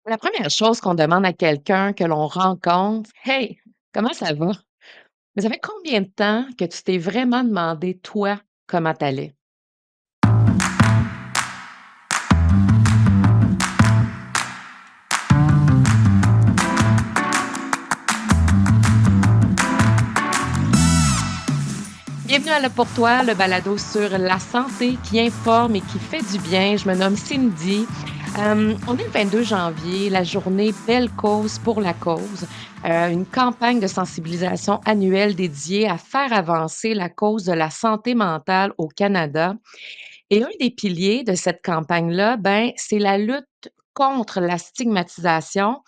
La première chose qu'on demande à quelqu'un que l'on rencontre: «Hey, comment ça va?» Mais ça fait combien de temps que tu t'es vraiment demandé, toi, comment tu allais? Bienvenue à Le Pour Toi, le balado sur la santé qui informe et qui fait du bien. Je me nomme Cindy. On est le 22 janvier, la journée Belle cause pour la cause, une campagne de sensibilisation annuelle dédiée à faire avancer la cause de la santé mentale au Canada. Et un des piliers de cette campagne-là, ben, c'est la lutte contre la stigmatisation.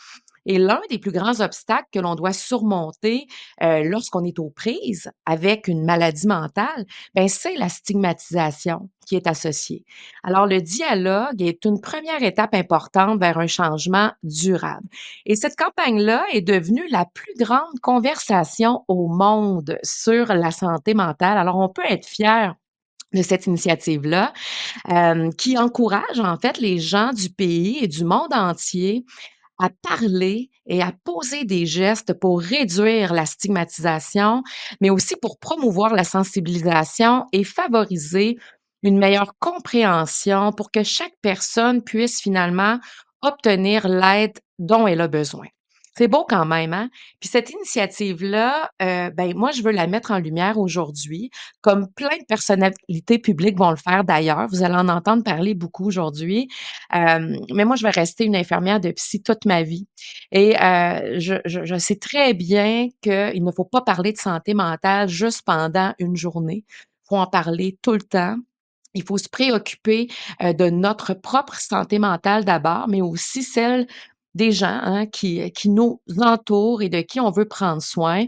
Et l'un des plus grands obstacles que l'on doit surmonter, lorsqu'on est aux prises avec une maladie mentale, ben, c'est la stigmatisation qui est associée. Alors, le dialogue est une première étape importante vers un changement durable. Et cette campagne-là est devenue la plus grande conversation au monde sur la santé mentale. Alors, on peut être fier de cette initiative-là, qui encourage en fait les gens du pays et du monde entier à parler et à poser des gestes pour réduire la stigmatisation, mais aussi pour promouvoir la sensibilisation et favoriser une meilleure compréhension pour que chaque personne puisse finalement obtenir l'aide dont elle a besoin. C'est beau quand même, hein? Puis cette initiative-là, ben, moi, je veux la mettre en lumière aujourd'hui, comme plein de personnalités publiques vont le faire d'ailleurs. Vous allez en entendre parler beaucoup aujourd'hui. Mais moi, je vais rester une infirmière de psy toute ma vie et je sais très bien qu'il ne faut pas parler de santé mentale juste pendant une journée. Il faut en parler tout le temps. Il faut se préoccuper, de notre propre santé mentale d'abord, mais aussi celle des gens, hein, qui nous entourent et de qui on veut prendre soin.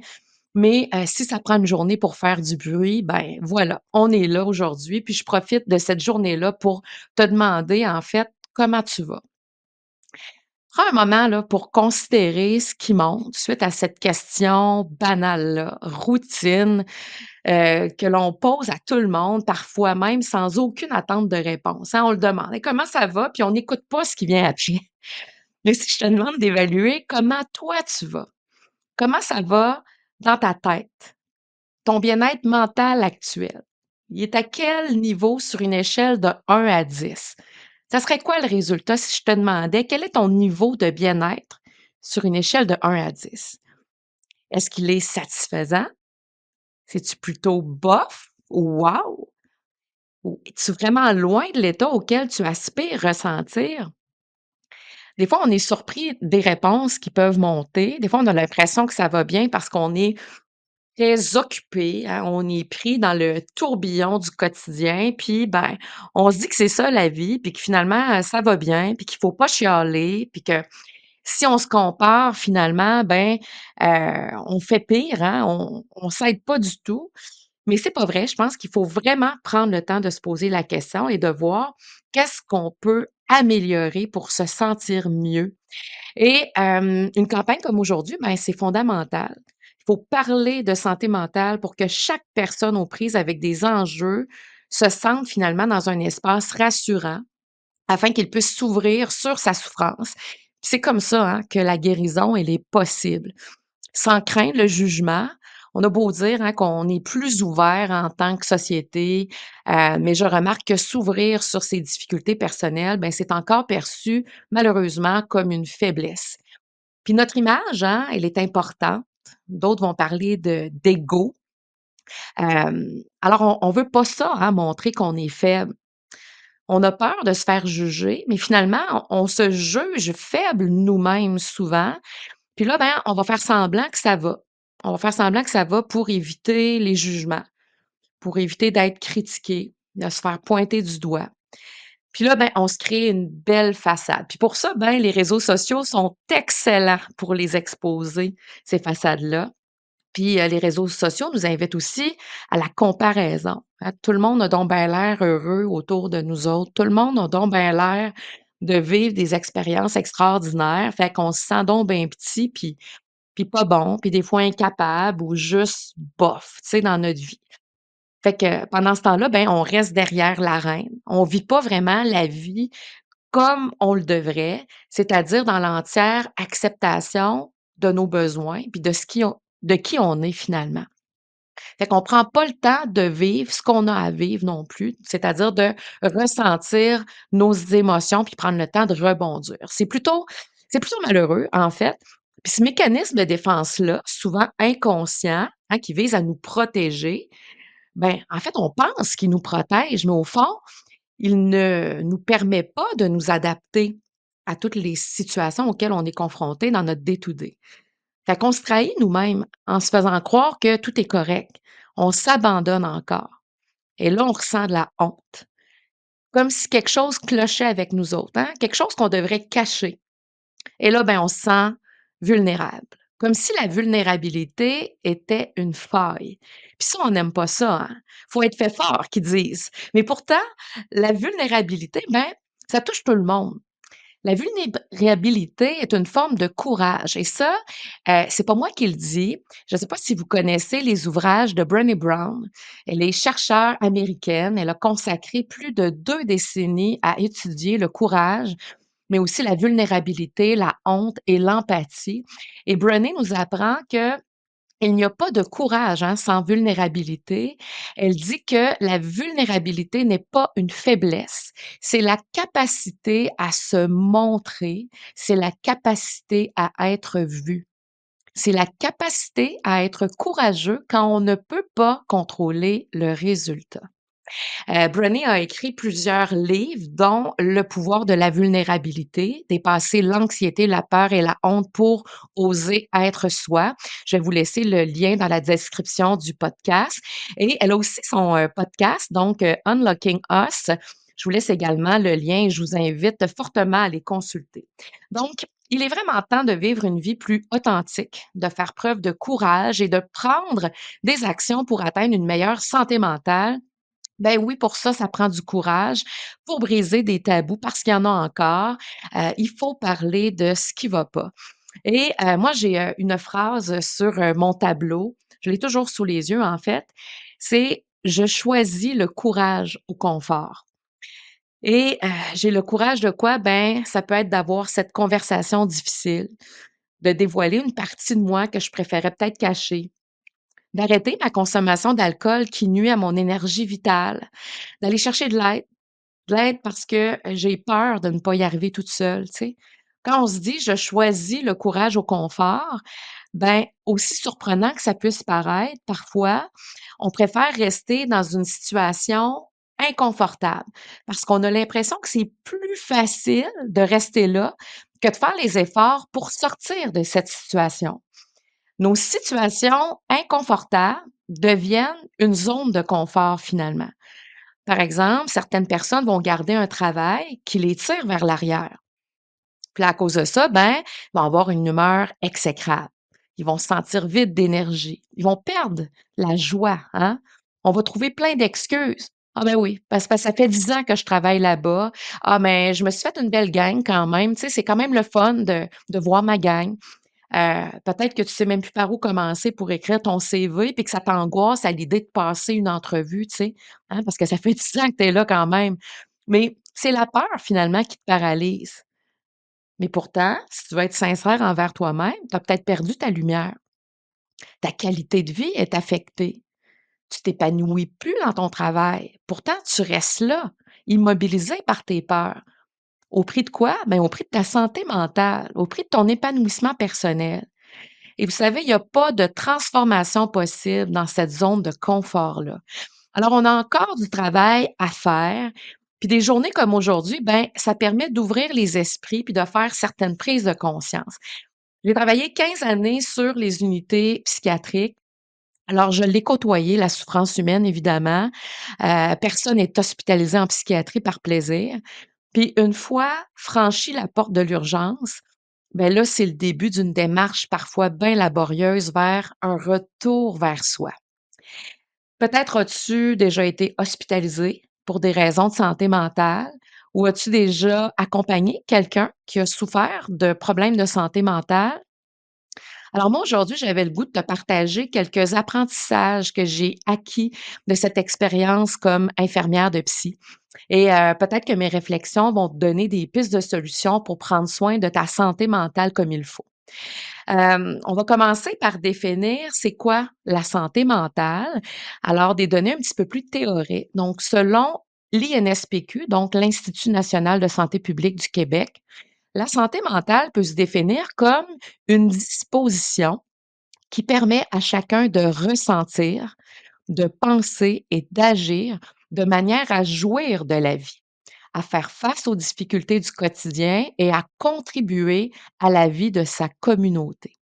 Mais si ça prend une journée pour faire du bruit, ben voilà, on est là aujourd'hui, puis je profite de cette journée-là pour te demander, en fait, comment tu vas? Prends un moment là, pour considérer ce qui monte suite à cette question banale-là, routine, que l'on pose à tout le monde, parfois même sans aucune attente de réponse, hein. On le demande: «Hey, comment ça va?» Puis on n'écoute pas ce qui vient après. Mais si je te demande d'évaluer comment toi tu vas, comment ça va dans ta tête? Ton bien-être mental actuel, il est à quel niveau sur une échelle de 1 à 10? Ça serait quoi le résultat si je te demandais quel est ton niveau de bien-être sur une échelle de 1 à 10? Est-ce qu'il est satisfaisant? C'est-tu plutôt bof ou wow? Ou es-tu vraiment loin de l'état auquel tu aspires ressentir? Des fois, on est surpris des réponses qui peuvent monter. Des fois, on a l'impression que ça va bien parce qu'on est très occupé, hein, on est pris dans le tourbillon du quotidien, puis, ben, on se dit que c'est ça la vie, puis que finalement, ça va bien, puis qu'il faut pas chialer, puis que si on se compare finalement, ben, on fait pire, hein, on s'aide pas du tout. Mais c'est pas vrai, je pense qu'il faut vraiment prendre le temps de se poser la question et de voir qu'est-ce qu'on peut améliorer pour se sentir mieux. Et une campagne comme aujourd'hui, ben, c'est fondamental. Il faut parler de santé mentale pour que chaque personne aux prises avec des enjeux se sente finalement dans un espace rassurant afin qu'il puisse s'ouvrir sur sa souffrance. Puis c'est comme ça, hein, que la guérison, elle est possible. Sans craindre le jugement, on a beau dire, hein, qu'on est plus ouvert en tant que société, mais je remarque que s'ouvrir sur ses difficultés personnelles, ben, c'est encore perçu malheureusement comme une faiblesse. Puis notre image, hein, elle est importante. D'autres vont parler de d'ego. Alors on veut pas ça, hein, montrer qu'on est faible. On a peur de se faire juger, mais finalement, on se juge faible nous-mêmes souvent. Puis là, ben, on va faire semblant que ça va. On va faire semblant que ça va pour éviter les jugements, pour éviter d'être critiqué, de se faire pointer du doigt. Puis là, ben, on se crée une belle façade. Puis pour ça, ben, les réseaux sociaux sont excellents pour les exposer, ces façades-là. Puis, les réseaux sociaux nous invitent aussi à la comparaison, hein. Tout le monde a donc ben l'air heureux autour de nous autres. Tout le monde a donc ben l'air de vivre des expériences extraordinaires. Fait qu'on se sent donc ben petit, puis pas bon, puis des fois incapable ou juste bof, tu sais, dans notre vie. Fait que pendant ce temps-là, ben, on reste derrière l'arène. On vit pas vraiment la vie comme on le devrait, c'est-à-dire dans l'entière acceptation de nos besoins, puis de qui on est finalement. Fait qu'on prend pas le temps de vivre ce qu'on a à vivre non plus, c'est-à-dire de ressentir nos émotions puis prendre le temps de rebondir. C'est plutôt malheureux, en fait. Puis ce mécanisme de défense-là, souvent inconscient, hein, qui vise à nous protéger, ben, en fait, on pense qu'il nous protège, mais au fond, il ne nous permet pas de nous adapter à toutes les situations auxquelles on est confronté dans notre day-to-day. Fait qu'on se trahit nous-mêmes en se faisant croire que tout est correct. On s'abandonne encore. Et là, on ressent de la honte. Comme si quelque chose clochait avec nous autres, hein? Quelque chose qu'on devrait cacher. Et là, ben, on se sent vulnérable. Comme si la vulnérabilité était une faille. Puis ça, on n'aime pas ça, hein? Faut être fait fort, qu'ils disent. Mais pourtant, la vulnérabilité, ben, ça touche tout le monde. La vulnérabilité est une forme de courage et ça, c'est pas moi qui le dis. Je ne sais pas si vous connaissez les ouvrages de Brené Brown. Elle est chercheure américaine. Elle a consacré plus de 2 décennies à étudier le courage, mais aussi la vulnérabilité, la honte et l'empathie. Et Brené nous apprend que il n'y a pas de courage, hein, sans vulnérabilité. Elle dit que la vulnérabilité n'est pas une faiblesse, c'est la capacité à se montrer, c'est la capacité à être vu. C'est la capacité à être courageux quand on ne peut pas contrôler le résultat. Brené a écrit plusieurs livres, dont Le pouvoir de la vulnérabilité, dépasser l'anxiété, la peur et la honte pour oser être soi. Je vais vous laisser le lien dans la description du podcast. Et elle a aussi son podcast, donc Unlocking Us. Je vous laisse également le lien et je vous invite fortement à les consulter. Donc, il est vraiment temps de vivre une vie plus authentique, de faire preuve de courage et de prendre des actions pour atteindre une meilleure santé mentale. Ben oui, pour ça prend du courage, pour briser des tabous, parce qu'il y en a encore. Il faut parler de ce qui va pas. Et moi, j'ai, une phrase sur, mon tableau, je l'ai toujours sous les yeux, en fait, c'est: «Je choisis le courage au confort». Et j'ai le courage de quoi? Ben, ça peut être d'avoir cette conversation difficile, de dévoiler une partie de moi que je préférais peut-être cacher, d'arrêter ma consommation d'alcool qui nuit à mon énergie vitale, d'aller chercher de l'aide parce que, j'ai peur de ne pas y arriver toute seule, tu sais? Quand on se dit: «Je choisis le courage au confort», ben, aussi surprenant que ça puisse paraître, parfois, on préfère rester dans une situation inconfortable parce qu'on a l'impression que c'est plus facile de rester là que de faire les efforts pour sortir de cette situation. Nos situations inconfortables deviennent une zone de confort finalement. Par exemple, certaines personnes vont garder un travail qui les tire vers l'arrière. Puis là, à cause de ça, ben, ils vont avoir une humeur exécrable. Ils vont se sentir vides d'énergie. Ils vont perdre la joie, hein? On va trouver plein d'excuses. Ah ben oui, parce que ça fait 10 ans que je travaille là-bas. Ah, mais je me suis fait une belle gang quand même. Tu sais, c'est quand même le fun de voir ma gang. Peut-être que tu sais même plus par où commencer pour écrire ton CV, puis que ça t'angoisse à l'idée de passer une entrevue, tu sais, hein, parce que ça fait 10 ans que tu es là quand même. Mais c'est la peur finalement qui te paralyse. Mais pourtant, si tu veux être sincère envers toi-même, tu as peut-être perdu ta lumière. Ta qualité de vie est affectée. Tu t'épanouis plus dans ton travail. Pourtant, tu restes là, immobilisé par tes peurs. Au prix de quoi? Ben, au prix de ta santé mentale, au prix de ton épanouissement personnel. Et vous savez, il y a pas de transformation possible dans cette zone de confort-là. Alors, on a encore du travail à faire. Puis des journées comme aujourd'hui, ben, ça permet d'ouvrir les esprits puis de faire certaines prises de conscience. J'ai travaillé 15 années sur les unités psychiatriques. Alors, je l'ai côtoyé, la souffrance humaine, évidemment. Personne n'est hospitalisé en psychiatrie par plaisir. Puis une fois franchi la porte de l'urgence, ben là, c'est le début d'une démarche parfois bien laborieuse vers un retour vers soi. Peut-être as-tu déjà été hospitalisé pour des raisons de santé mentale ou as-tu déjà accompagné quelqu'un qui a souffert de problèmes de santé mentale? Alors moi, aujourd'hui, j'avais le goût de te partager quelques apprentissages que j'ai acquis de cette expérience comme infirmière de psy et peut-être que mes réflexions vont te donner des pistes de solutions pour prendre soin de ta santé mentale comme il faut. On va commencer par définir c'est quoi la santé mentale. Alors des données un petit peu plus théoriques. Donc selon l'INSPQ, donc l'Institut national de santé publique du Québec, la santé mentale peut se définir comme une disposition qui permet à chacun de ressentir, de penser et d'agir de manière à jouir de la vie, à faire face aux difficultés du quotidien et à contribuer à la vie de sa communauté.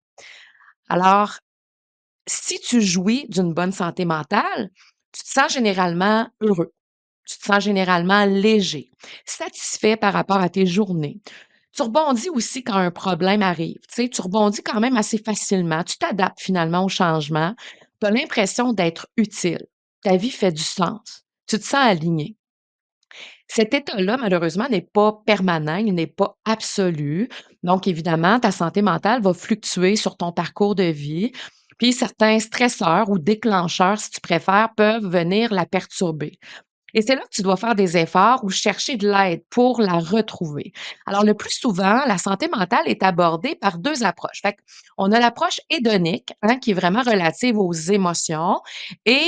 Alors, si tu jouis d'une bonne santé mentale, tu te sens généralement heureux, tu te sens généralement léger, satisfait par rapport à tes journées. Tu rebondis aussi quand un problème arrive, tu sais, tu rebondis quand même assez facilement, tu t'adaptes finalement au changement, tu as l'impression d'être utile, ta vie fait du sens, tu te sens aligné. Cet état-là, malheureusement, n'est pas permanent, il n'est pas absolu. Donc, évidemment, ta santé mentale va fluctuer sur ton parcours de vie. Puis, certains stresseurs ou déclencheurs, si tu préfères, peuvent venir la perturber. Et c'est là que tu dois faire des efforts ou chercher de l'aide pour la retrouver. Alors, le plus souvent, la santé mentale est abordée par deux approches. Fait on a l'approche hédonique, hein, qui est vraiment relative aux émotions, et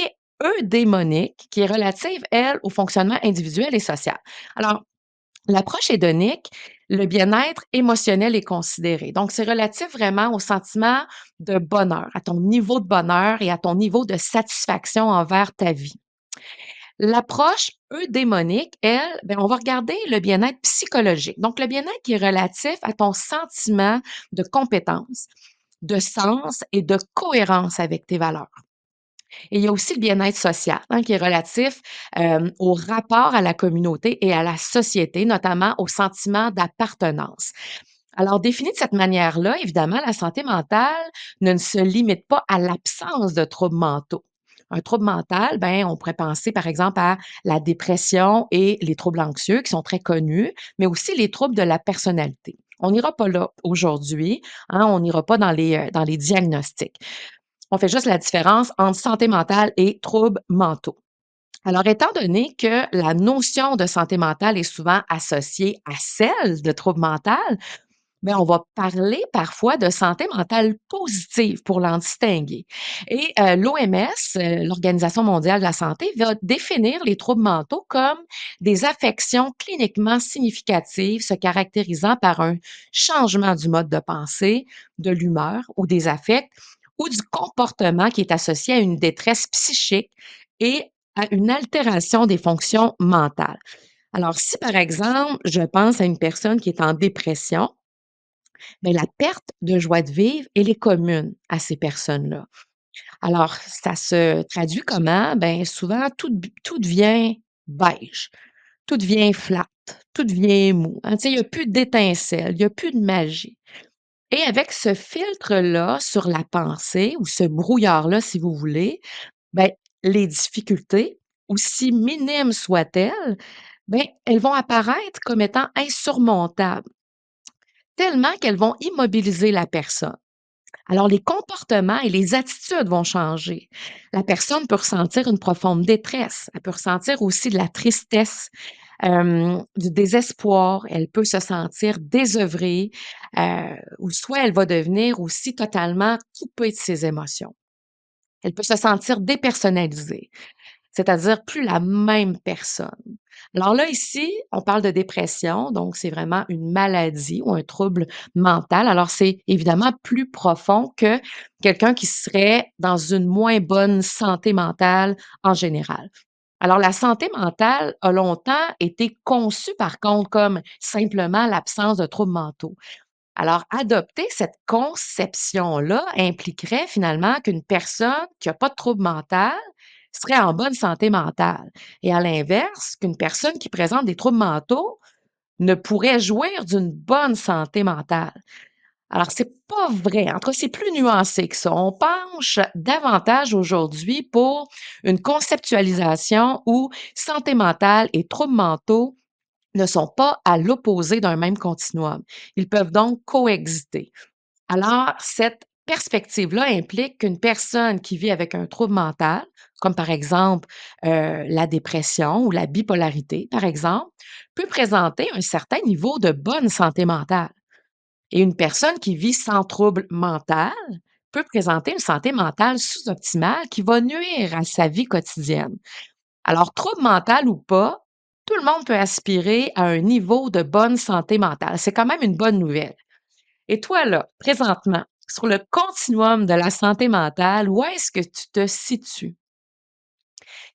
eudémonique, qui est relative, elle, au fonctionnement individuel et social. Alors, l'approche hédonique, le bien-être émotionnel est considéré. Donc, c'est relatif vraiment au sentiment de bonheur, à ton niveau de bonheur et à ton niveau de satisfaction envers ta vie. L'approche eudémonique, elle, ben, on va regarder le bien-être psychologique. Donc, le bien-être qui est relatif à ton sentiment de compétence, de sens et de cohérence avec tes valeurs. Et il y a aussi le bien-être social, hein, qui est relatif au rapport à la communauté et à la société, notamment au sentiment d'appartenance. Alors, défini de cette manière-là, évidemment, la santé mentale ne se limite pas à l'absence de troubles mentaux. Un trouble mental, ben, on pourrait penser par exemple à la dépression et les troubles anxieux qui sont très connus, mais aussi les troubles de la personnalité. On n'ira pas là aujourd'hui, hein, on n'ira pas dans les diagnostics. On fait juste la différence entre santé mentale et troubles mentaux. Alors, étant donné que la notion de santé mentale est souvent associée à celle de trouble mental, mais on va parler parfois de santé mentale positive pour l'en distinguer. Et l'OMS, l'Organisation mondiale de la santé, va définir les troubles mentaux comme des affections cliniquement significatives se caractérisant par un changement du mode de pensée, de l'humeur ou des affects ou du comportement qui est associé à une détresse psychique et à une altération des fonctions mentales. Alors, si par exemple, je pense à une personne qui est en dépression, mais la perte de joie de vivre, elle est commune à ces personnes-là. Alors, ça se traduit comment? Ben, souvent, tout devient beige, tout devient flat, tout devient mou, hein. Tu sais, il y a plus d'étincelle, il y a plus de magie. Et avec ce filtre-là sur la pensée ou ce brouillard-là, si vous voulez, ben, les difficultés, aussi minimes soient-elles, ben, elles vont apparaître comme étant insurmontables, tellement qu'elles vont immobiliser la personne. Alors, les comportements et les attitudes vont changer. La personne peut ressentir une profonde détresse. Elle peut ressentir aussi de la tristesse, du désespoir. Elle peut se sentir désœuvrée, ou soit elle va devenir aussi totalement coupée de ses émotions. Elle peut se sentir dépersonnalisée, c'est-à-dire plus la même personne. Alors là, ici, on parle de dépression, donc c'est vraiment une maladie ou un trouble mental. Alors c'est évidemment plus profond que quelqu'un qui serait dans une moins bonne santé mentale en général. Alors la santé mentale a longtemps été conçue par contre comme simplement l'absence de troubles mentaux. Alors, adopter cette conception-là impliquerait finalement qu'une personne qui a pas de trouble mental serait en bonne santé mentale et à l'inverse, qu'une personne qui présente des troubles mentaux ne pourrait jouir d'une bonne santé mentale. Alors, c'est pas vrai. En tout cas, c'est plus nuancé que ça. On penche davantage aujourd'hui pour une conceptualisation où santé mentale et troubles mentaux ne sont pas à l'opposé d'un même continuum. Ils peuvent donc coexister. Alors, cette perspective-là implique qu'une personne qui vit avec un trouble mental, comme par exemple la dépression ou la bipolarité, par exemple, peut présenter un certain niveau de bonne santé mentale. Et une personne qui vit sans trouble mental peut présenter une santé mentale sous-optimale qui va nuire à sa vie quotidienne. Alors, trouble mental ou pas, tout le monde peut aspirer à un niveau de bonne santé mentale. C'est quand même une bonne nouvelle. Et toi, là, présentement, sur le continuum de la santé mentale, où est-ce que tu te situes?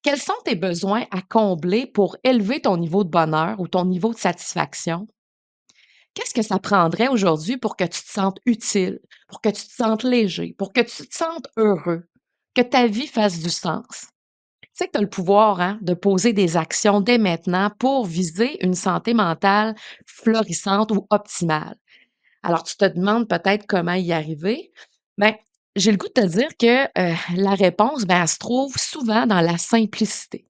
Quels sont tes besoins à combler pour élever ton niveau de bonheur ou ton niveau de satisfaction? Qu'est-ce que ça prendrait aujourd'hui pour que tu te sentes utile, pour que tu te sentes léger, pour que tu te sentes heureux, que ta vie fasse du sens? Tu sais que tu as le pouvoir, hein, de poser des actions dès maintenant pour viser une santé mentale florissante ou optimale. Alors, tu te demandes peut-être comment y arriver. Ben, j'ai le goût de te dire que la réponse, ben, elle se trouve souvent dans la simplicité.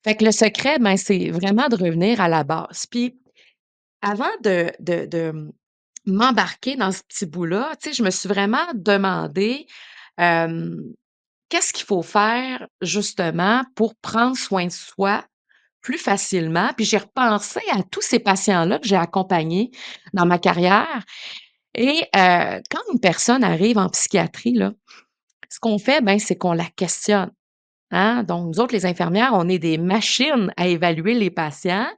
Fait que le secret, ben, c'est vraiment de revenir à la base. Puis, avant de m'embarquer dans ce petit bout-là, tu sais, je me suis vraiment demandé, hem, qu'est-ce qu'il faut faire justement pour prendre soin de soi plus facilement? Puis j'ai repensé à tous ces patients-là que j'ai accompagnés dans ma carrière et quand une personne arrive en psychiatrie, là, ce qu'on fait, ben, c'est qu'on la questionne, hein. Donc nous autres, les infirmières, on est des machines à évaluer les patients.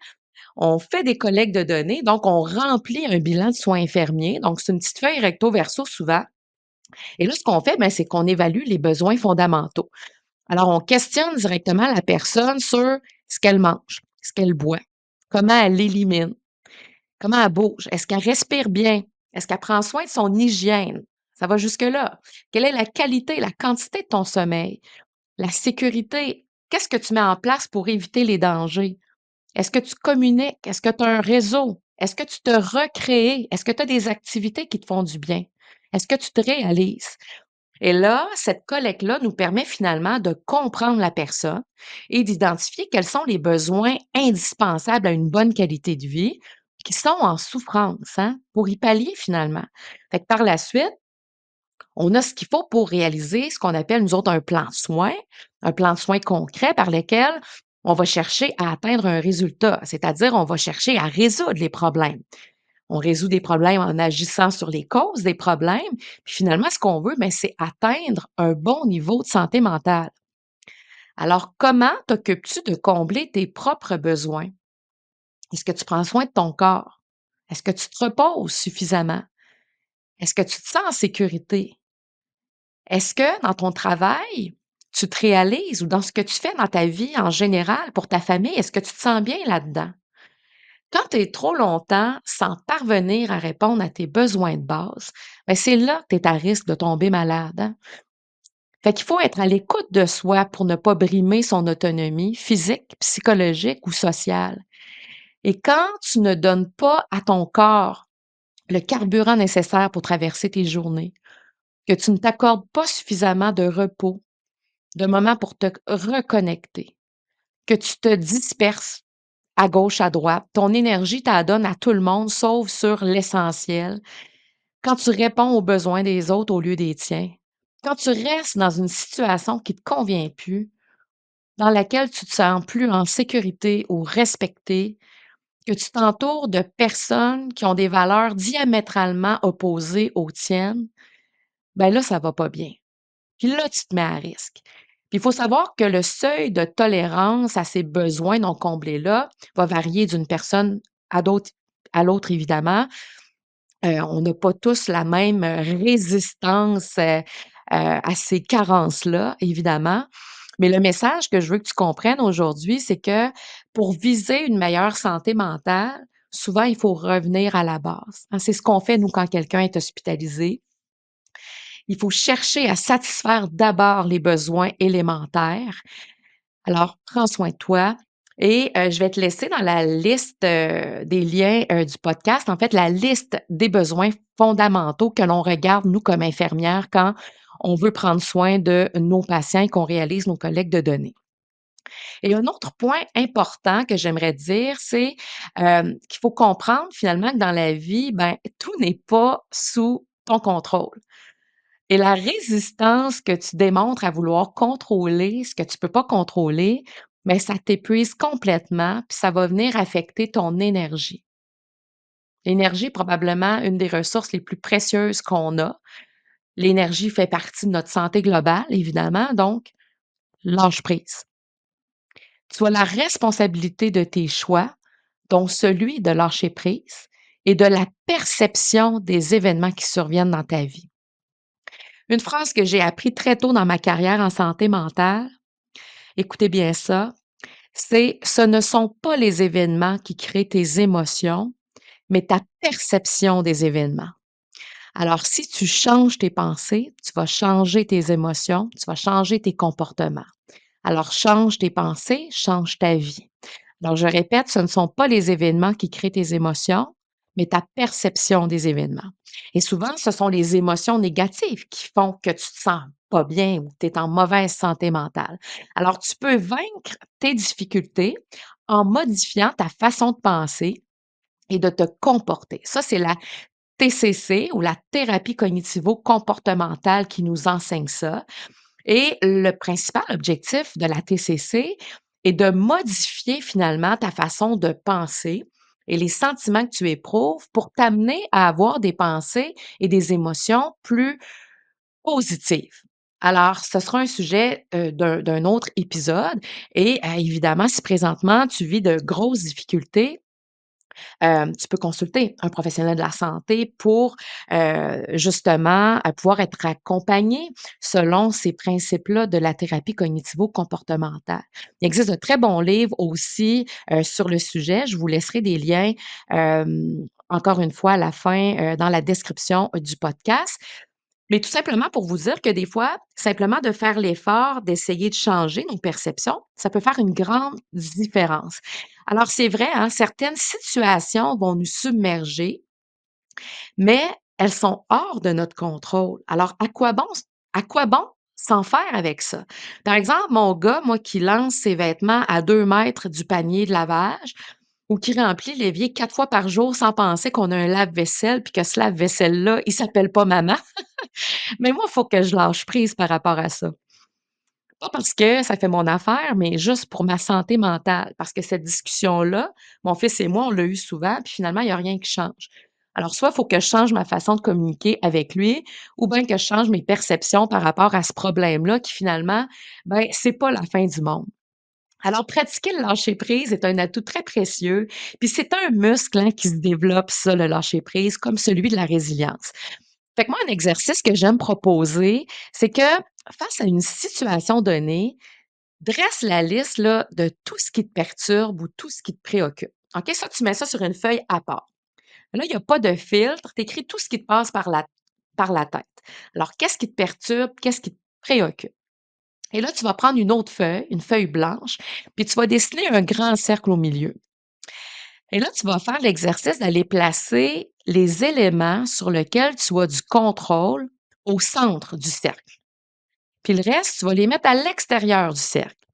On fait des collectes de données, donc on remplit un bilan de soins infirmiers. Donc, c'est une petite feuille recto verso souvent. Et là, ce qu'on fait, ben, c'est qu'on évalue les besoins fondamentaux. Alors, on questionne directement la personne sur ce qu'elle mange, ce qu'elle boit, comment elle élimine, comment elle bouge, est-ce qu'elle respire bien, est-ce qu'elle prend soin de son hygiène. Ça va jusque-là. Quelle est la qualité, la quantité de ton sommeil, la sécurité? Qu'est-ce que tu mets en place pour éviter les dangers? Est-ce que tu communiques? Est-ce que tu as un réseau? Est-ce que tu te recrées? Est-ce que tu as des activités qui te font du bien? Est-ce que tu te réalises? Et là, cette collecte-là nous permet finalement de comprendre la personne et d'identifier quels sont les besoins indispensables à une bonne qualité de vie qui sont en souffrance, hein, pour y pallier finalement. Fait que par la suite, on a ce qu'il faut pour réaliser ce qu'on appelle, nous autres, un plan de soins concret par lequel on va chercher à atteindre un résultat, c'est-à-dire on va chercher à résoudre les problèmes. On résout des problèmes en agissant sur les causes des problèmes, puis finalement, ce qu'on veut, ben, c'est atteindre un bon niveau de santé mentale. Alors, comment t'occupes-tu de combler tes propres besoins? Est-ce que tu prends soin de ton corps? Est-ce que tu te reposes suffisamment? Est-ce que tu te sens en sécurité? Est-ce que dans ton travail, tu te réalises ou dans ce que tu fais dans ta vie en général pour ta famille, est-ce que tu te sens bien là-dedans? Quand tu es trop longtemps sans parvenir à répondre à tes besoins de base, ben c'est là que tu es à risque de tomber malade, hein. Fait qu'il faut être à l'écoute de soi pour ne pas brimer son autonomie physique, psychologique ou sociale. Et quand tu ne donnes pas à ton corps le carburant nécessaire pour traverser tes journées, que tu ne t'accordes pas suffisamment de repos, de moments pour te reconnecter, que tu te disperses à gauche, à droite, ton énergie, tu la donnes à tout le monde sauf sur l'essentiel. Quand tu réponds aux besoins des autres au lieu des tiens. Quand tu restes dans une situation qui te convient plus, dans laquelle tu te sens plus en sécurité ou respecté, que tu t'entoures de personnes qui ont des valeurs diamétralement opposées aux tiennes, ben là, ça va pas bien. Puis là, tu te mets à risque. Puis il faut savoir que le seuil de tolérance à ces besoins non comblés-là va varier d'une personne à d'autres à l'autre, évidemment. On n'a pas tous la même, résistance, à ces carences-là, évidemment. Mais le message que je veux que tu comprennes aujourd'hui, c'est que pour viser une meilleure santé mentale, souvent, il faut revenir à la base, hein. C'est ce qu'on fait, nous, quand quelqu'un est hospitalisé. Il faut chercher à satisfaire d'abord les besoins élémentaires. Alors, prends soin de toi et je vais te laisser dans la liste, des liens, du podcast, en fait, la liste des besoins fondamentaux que l'on regarde, nous, comme infirmières, quand on veut prendre soin de nos patients et qu'on réalise nos collectes de données. Et un autre point important que j'aimerais dire, c'est, qu'il faut comprendre finalement que dans la vie, ben, tout n'est pas sous ton contrôle. Et la résistance que tu démontres à vouloir contrôler ce que tu peux pas contrôler, mais ça t'épuise complètement, puis ça va venir affecter ton énergie. L'énergie est probablement une des ressources les plus précieuses qu'on a. L'énergie fait partie de notre santé globale, évidemment, donc lâche prise. Tu as la responsabilité de tes choix, dont celui de lâcher prise et de la perception des événements qui surviennent dans ta vie. Une phrase que j'ai appris très tôt dans ma carrière en santé mentale, écoutez bien ça, c'est: «Ce ne sont pas les événements qui créent tes émotions, mais ta perception des événements». Alors si tu changes tes pensées, tu vas changer tes émotions, tu vas changer tes comportements. Alors change tes pensées, change ta vie. Alors je répète, ce ne sont pas les événements qui créent tes émotions, mais ta perception des événements. Et souvent, ce sont les émotions négatives qui font que tu te sens pas bien ou que tu es en mauvaise santé mentale. Alors tu peux vaincre tes difficultés en modifiant ta façon de penser et de te comporter. Ça, c'est la TCC ou la thérapie cognitivo-comportementale qui nous enseigne ça. Et le principal objectif de la TCC est de modifier finalement ta façon de penser et les sentiments que tu éprouves pour t'amener à avoir des pensées et des émotions plus positives. Alors, ce sera un sujet d'un autre épisode et évidemment, si présentement tu vis de grosses difficultés, tu peux consulter un professionnel de la santé pour, justement, pouvoir être accompagné selon ces principes-là de la thérapie cognitivo-comportementale. Il existe de très bons livres aussi, sur le sujet. Je vous laisserai des liens, encore une fois à la fin, dans la description, du podcast. Mais tout simplement pour vous dire que des fois, simplement de faire l'effort d'essayer de changer nos perceptions, ça peut faire une grande différence. Alors c'est vrai, hein, certaines situations vont nous submerger, mais elles sont hors de notre contrôle. Alors à quoi bon s'en faire avec ça? Par exemple, mon gars, moi, qui lance ses vêtements à 2 mètres du panier de lavage ou qui remplit l'évier 4 fois par jour sans penser qu'on a un lave-vaisselle puis que ce lave-vaisselle-là, il s'appelle pas maman. Mais moi, il faut que je lâche prise par rapport à ça. Pas parce que ça fait mon affaire, mais juste pour ma santé mentale. Parce que cette discussion-là, mon fils et moi, on l'a eu souvent, puis finalement, il y a rien qui change. Alors, soit il faut que je change ma façon de communiquer avec lui, ou bien que je change mes perceptions par rapport à ce problème-là qui finalement, ben, c'est pas la fin du monde. Alors, pratiquer le lâcher prise est un atout très précieux, puis c'est un muscle, hein, qui se développe, ça, le lâcher prise, comme celui de la résilience. Fait que moi, un exercice que j'aime proposer, c'est que face à une situation donnée, dresse la liste là, de tout ce qui te perturbe ou tout ce qui te préoccupe. OK? Ça, tu mets ça sur une feuille à part. Là, il n'y a pas de filtre. Tu écris tout ce qui te passe par la tête. Alors, qu'est-ce qui te perturbe? Qu'est-ce qui te préoccupe? Et là, tu vas prendre une autre feuille, une feuille blanche, puis tu vas dessiner un grand cercle au milieu. Et là, tu vas faire l'exercice d'aller placer les éléments sur lesquels tu as du contrôle au centre du cercle. Puis le reste, tu vas les mettre à l'extérieur du cercle.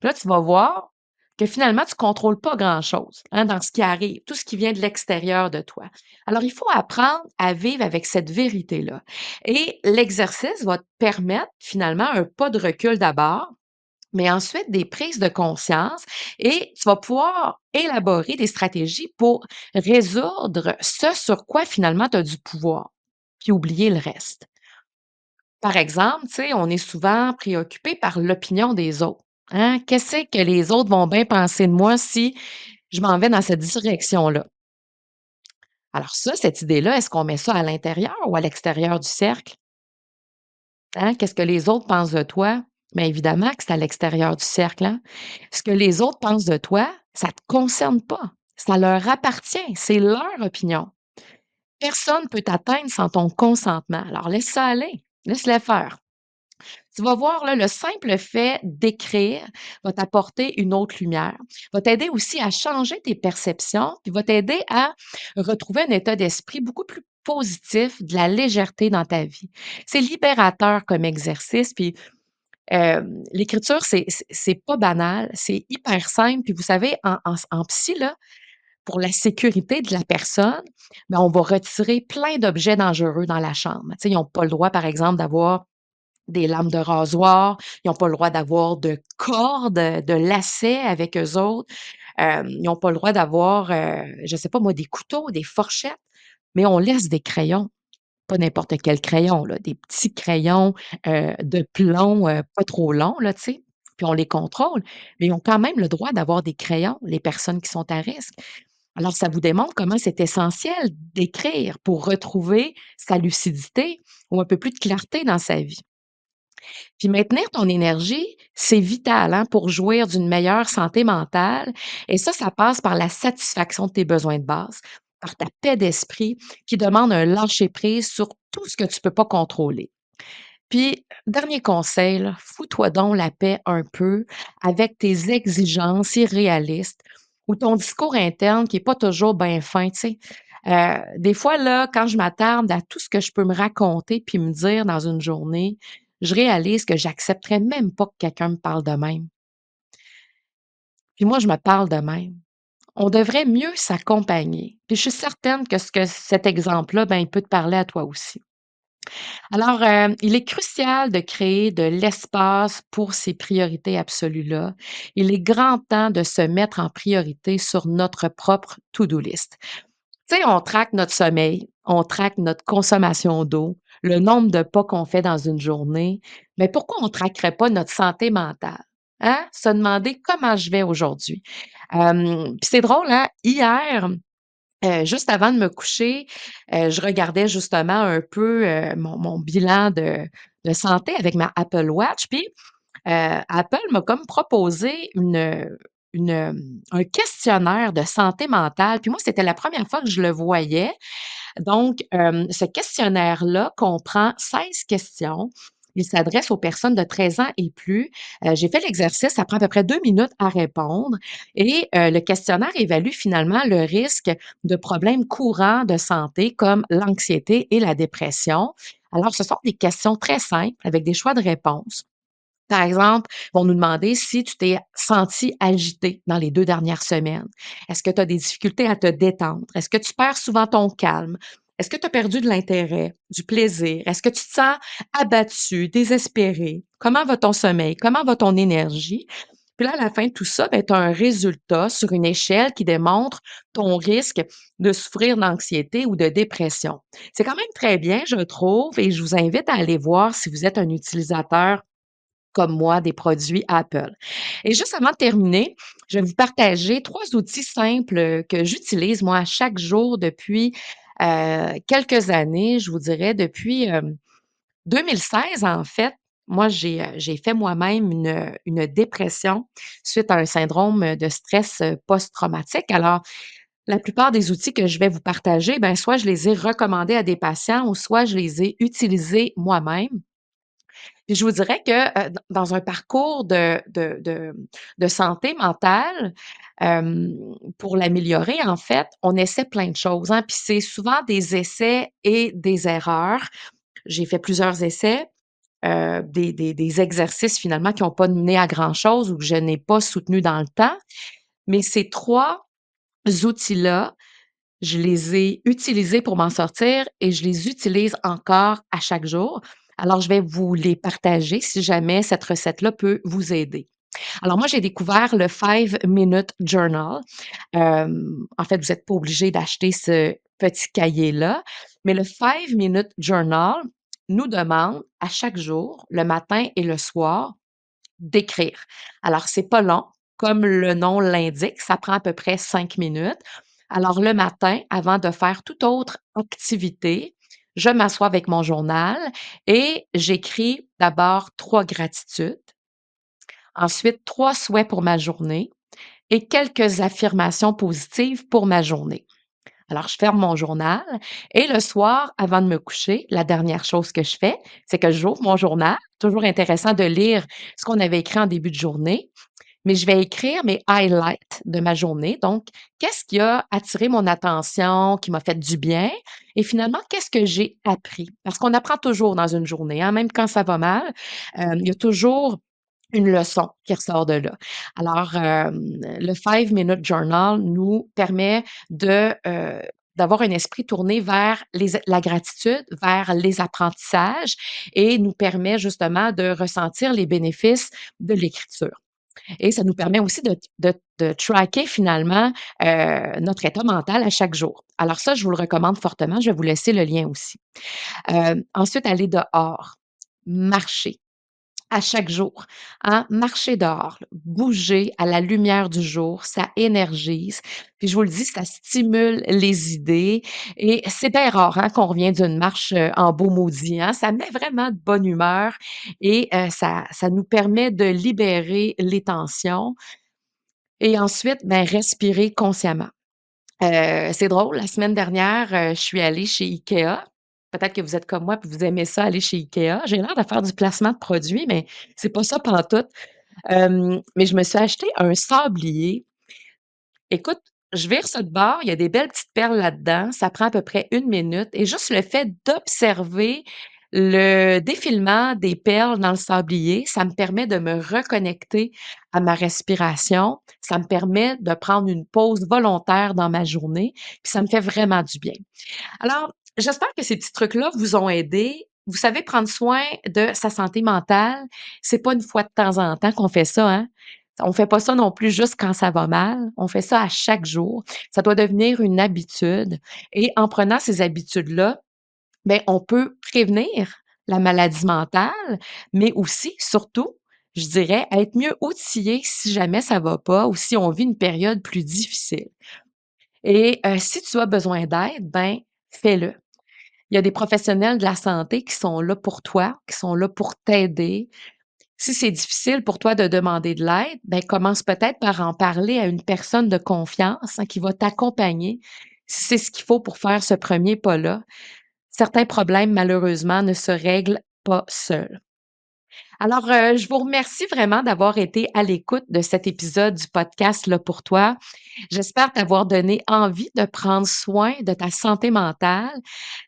Puis là, tu vas voir que finalement, tu ne contrôles pas grand-chose, hein, dans ce qui arrive, tout ce qui vient de l'extérieur de toi. Alors, il faut apprendre à vivre avec cette vérité-là. Et l'exercice va te permettre finalement un pas de recul d'abord, mais ensuite des prises de conscience et tu vas pouvoir élaborer des stratégies pour résoudre ce sur quoi finalement tu as du pouvoir, puis oublier le reste. Par exemple, tu sais, on est souvent préoccupé par l'opinion des autres. Hein? Qu'est-ce que les autres vont bien penser de moi si je m'en vais dans cette direction-là? Alors ça, cette idée-là, est-ce qu'on met ça à l'intérieur ou à l'extérieur du cercle? Hein? Qu'est-ce que les autres pensent de toi? Mais évidemment que c'est à l'extérieur du cercle, hein. Ce que les autres pensent de toi, ça ne te concerne pas. Ça leur appartient. C'est leur opinion. Personne ne peut t'atteindre sans ton consentement. Alors laisse ça aller. Laisse-le faire. Tu vas voir, là, le simple fait d'écrire va t'apporter une autre lumière, va t'aider aussi à changer tes perceptions, puis va t'aider à retrouver un état d'esprit beaucoup plus positif, de la légèreté dans ta vie. C'est libérateur comme exercice, puis l'écriture, c'est pas banal, c'est hyper simple. Puis vous savez, en psy, là, pour la sécurité de la personne, ben, on va retirer plein d'objets dangereux dans la chambre. Tu sais, ils n'ont pas le droit, par exemple, d'avoir des lames de rasoir, ils n'ont pas le droit d'avoir de cordes, de lacets avec eux autres. Ils n'ont pas le droit d'avoir, je sais pas moi, des couteaux, des fourchettes, mais on laisse des crayons. Pas n'importe quel crayon, là, des petits crayons, de plomb, pas trop longs, là, tu sais? Puis on les contrôle, mais ils ont quand même le droit d'avoir des crayons, les personnes qui sont à risque. Alors ça vous démontre comment c'est essentiel d'écrire pour retrouver sa lucidité ou un peu plus de clarté dans sa vie. Puis maintenir ton énergie, c'est vital, hein, pour jouir d'une meilleure santé mentale et ça passe par la satisfaction de tes besoins de base, par ta paix d'esprit qui demande un lâcher-prise sur tout ce que tu peux pas contrôler. Puis, dernier conseil, là, fous-toi donc la paix un peu avec tes exigences irréalistes ou ton discours interne qui est pas toujours bien fin, tu sais. Des fois, là, quand je m'attarde à tout ce que je peux me raconter puis me dire dans une journée, je réalise que j'accepterais même pas que quelqu'un me parle de même. Puis moi, je me parle de même. On devrait mieux s'accompagner. Puis je suis certaine que cet exemple-là, ben, il peut te parler à toi aussi. Alors, il est crucial de créer de l'espace pour ces priorités absolues-là. Il est grand temps de se mettre en priorité sur notre propre to-do list. Tu sais, on traque notre sommeil, on traque notre consommation d'eau, le nombre de pas qu'on fait dans une journée, mais pourquoi on ne traquerait pas notre santé mentale? Hein? Se demander comment je vais aujourd'hui. Puis c'est drôle, hein? Hier, juste avant de me coucher, je regardais justement un peu, mon bilan de santé avec ma Apple Watch, puis, Apple m'a comme proposé un questionnaire de santé mentale, puis moi, c'était la première fois que je le voyais. Donc, ce questionnaire-là comprend 16 questions. Il s'adresse aux personnes de 13 ans et plus. J'ai fait l'exercice, ça prend à peu près 2 minutes à répondre et le questionnaire évalue finalement le risque de problèmes courants de santé comme l'anxiété et la dépression. Alors, ce sont des questions très simples avec des choix de réponses. Par exemple, ils vont nous demander si tu t'es senti agité dans les 2 dernières semaines. Est-ce que tu as des difficultés à te détendre? Est-ce que tu perds souvent ton calme? Est-ce que tu as perdu de l'intérêt, du plaisir? Est-ce que tu te sens abattu, désespéré? Comment va ton sommeil? Comment va ton énergie? Puis là, à la fin de tout ça, ben, tu as un résultat sur une échelle qui démontre ton risque de souffrir d'anxiété ou de dépression. C'est quand même très bien, je trouve, et je vous invite à aller voir si vous êtes un utilisateur comme moi, des produits Apple. Et juste avant de terminer, je vais vous partager 3 outils simples, que j'utilise moi chaque jour depuis, quelques années. Je vous dirais depuis, 2016 en fait. Moi, j'ai fait moi-même une dépression suite à un syndrome, de stress, post-traumatique. Alors, la plupart des outils que je vais vous partager, ben, soit je les ai recommandés à des patients ou soit je les ai utilisés moi-même. Puis je vous dirais que, dans un parcours de santé mentale, pour l'améliorer, en fait, on essaie plein de choses, hein, puis c'est souvent des essais et des erreurs. J'ai fait plusieurs essais, des exercices finalement qui n'ont pas mené à grand-chose ou que je n'ai pas soutenu dans le temps. Mais ces 3 outils-là, je les ai utilisés pour m'en sortir et je les utilise encore à chaque jour. Alors, je vais vous les partager si jamais cette recette-là peut vous aider. Alors moi, j'ai découvert le 5 Minute Journal. En fait, vous n'êtes pas obligé d'acheter ce petit cahier-là, mais le 5 Minute Journal nous demande à chaque jour, le matin et le soir, d'écrire. Alors, c'est pas long, comme le nom l'indique, ça prend à peu près 5 minutes. Alors, le matin, avant de faire toute autre activité, je m'assois avec mon journal et j'écris d'abord 3 gratitudes, ensuite 3 souhaits pour ma journée et quelques affirmations positives pour ma journée. Alors, je ferme mon journal et le soir, avant de me coucher, la dernière chose que je fais, c'est que j'ouvre mon journal. Toujours intéressant de lire ce qu'on avait écrit en début de journée, mais je vais écrire mes highlights de ma journée. Donc, qu'est-ce qui a attiré mon attention, qui m'a fait du bien? Et finalement, qu'est-ce que j'ai appris? Parce qu'on apprend toujours dans une journée, hein, même quand ça va mal. Il y a toujours une leçon qui ressort de là. Alors, le 5 minute journal nous permet d'avoir un esprit tourné vers la gratitude, vers les apprentissages et nous permet justement de ressentir les bénéfices de l'écriture. Et ça nous permet aussi de tracker finalement, notre état mental à chaque jour. Alors ça, je vous le recommande fortement. Je vais vous laisser le lien aussi. Ensuite, aller dehors, marcher à chaque jour, hein. Marcher dehors, là, bouger à la lumière du jour, ça énergise. Puis je vous le dis, ça stimule les idées et c'est bien rare, hein, qu'on revient d'une marche, en beau maudit, hein. Ça met vraiment de bonne humeur et ça nous permet de libérer les tensions et ensuite, ben, respirer consciemment. C'est drôle, la semaine dernière, je suis allée chez IKEA. Peut-être que vous êtes comme moi, puis vous aimez ça aller chez IKEA. J'ai l'air de faire du placement de produits, mais c'est pas ça pantoute. Mais je me suis acheté un sablier. Écoute, je vire ça de bord, il y a des belles petites perles là-dedans, ça prend à peu près 1 minute et juste le fait d'observer le défilement des perles dans le sablier, ça me permet de me reconnecter à ma respiration, ça me permet de prendre une pause volontaire dans ma journée, puis ça me fait vraiment du bien. Alors, j'espère que ces petits trucs-là vous ont aidé. Vous savez, prendre soin de sa santé mentale, c'est pas une fois de temps en temps qu'on fait ça, hein. On fait pas ça non plus juste quand ça va mal, on fait ça à chaque jour. Ça doit devenir une habitude et en prenant ces habitudes-là, ben on peut prévenir la maladie mentale, mais aussi, surtout, je dirais, être mieux outillé si jamais ça va pas ou si on vit une période plus difficile et si tu as besoin d'aide, ben, fais-le. Il y a des professionnels de la santé qui sont là pour toi, qui sont là pour t'aider. Si c'est difficile pour toi de demander de l'aide, ben, commence peut-être par en parler à une personne de confiance, hein, qui va t'accompagner, si c'est ce qu'il faut pour faire ce premier pas-là. Certains problèmes, malheureusement, ne se règlent pas seuls. Alors, je vous remercie vraiment d'avoir été à l'écoute de cet épisode du podcast Là pour toi. J'espère t'avoir donné envie de prendre soin de ta santé mentale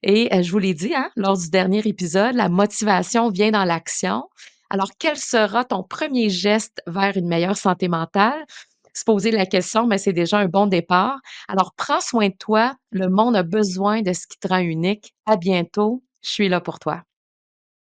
et je vous l'ai dit, hein, lors du dernier épisode, la motivation vient dans l'action. Alors, quel sera ton premier geste vers une meilleure santé mentale? Se poser la question, mais c'est déjà un bon départ. Alors, prends soin de toi. Le monde a besoin de ce qui te rend unique. À bientôt. Je suis là pour toi.